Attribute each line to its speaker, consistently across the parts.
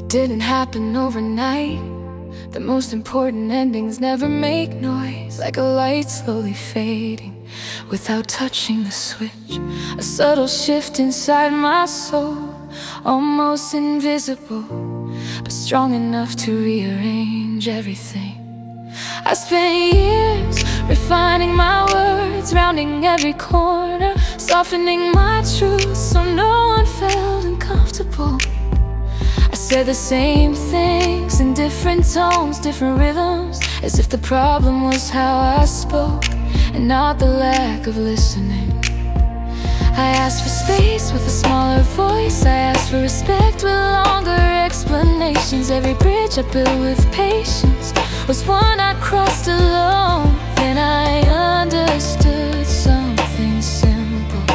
Speaker 1: didn't happen overnight. The most important endings never make noise, like a light slowly fading without touching the switch. A subtle shift inside my soul, almost invisible, but strong enough to rearrange everything. I spent years refining my words, rounding every corner, softening my truth so no one felt uncomfortable. I said the same things in different tones, different rhythms, as if the problem was how I spoke and not the lack of listening. I asked for space with a smaller voice, I asked for respect with longer explanations. Every bridge I built with patience was one I crossed alone. Then I understood something simple: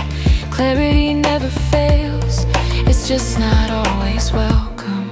Speaker 1: clarity never fails, it's just not always welcome.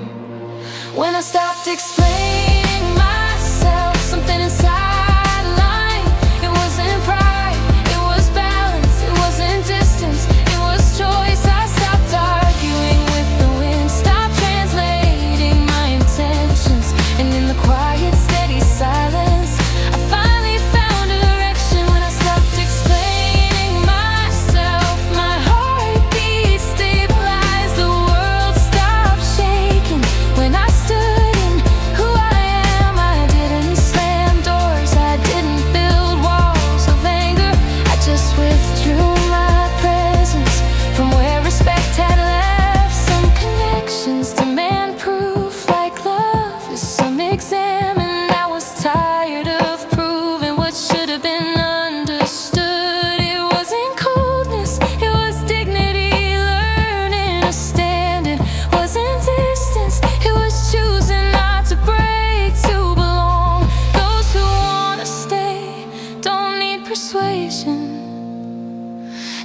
Speaker 1: When I stopped explaining myself, something inside aligned. It wasn't pride, it was balance, it wasn't distance, it was choice. I stopped arguing with the wind, stopped translating my intentions, and in the quiet, steady silence, I finally found direction. When I stopped explaining myself, my heartbeat stabilized, the world stopped shaking. When I stood in who I am, I didn't slam doors, I didn't build walls of anger, I just withdrew my presence from where respect had left. Some connections demand proof, like love is some exam, and I was tired of proving what should have been understood. It wasn't coldness, it was dignity, learning to stand. It wasn't distance, it was choosing not to break, to belong. Those who wanna stay don't need persuasion,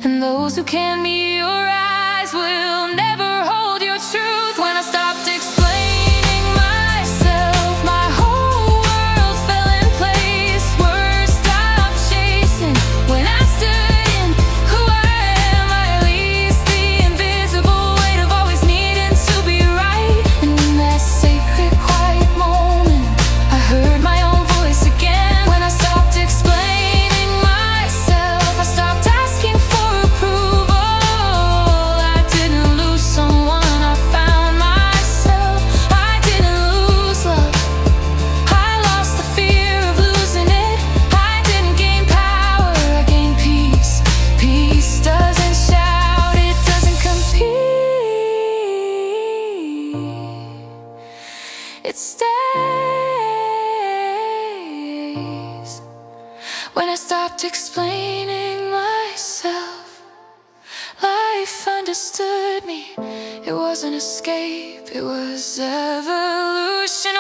Speaker 1: and those who can't meet your eyes will never hold your truth. When I stopped explaining myself, my whole world fell in place. Words stopped chasing. When I stood in who I am, I released the invisible weight of always needing to be right. And in that sacred quiet moment, I heard my own voice again. When I stopped explaining myself, I stopped asking for approval. I didn't lose someone, I found myself. I didn't lose love, I lost the fear of losing it. I didn't gain power, I gained peace. Peace doesn't shout, it doesn't compete, it stays. When I stopped explaining myself, life understood me. It wasn't escape, it was evolution.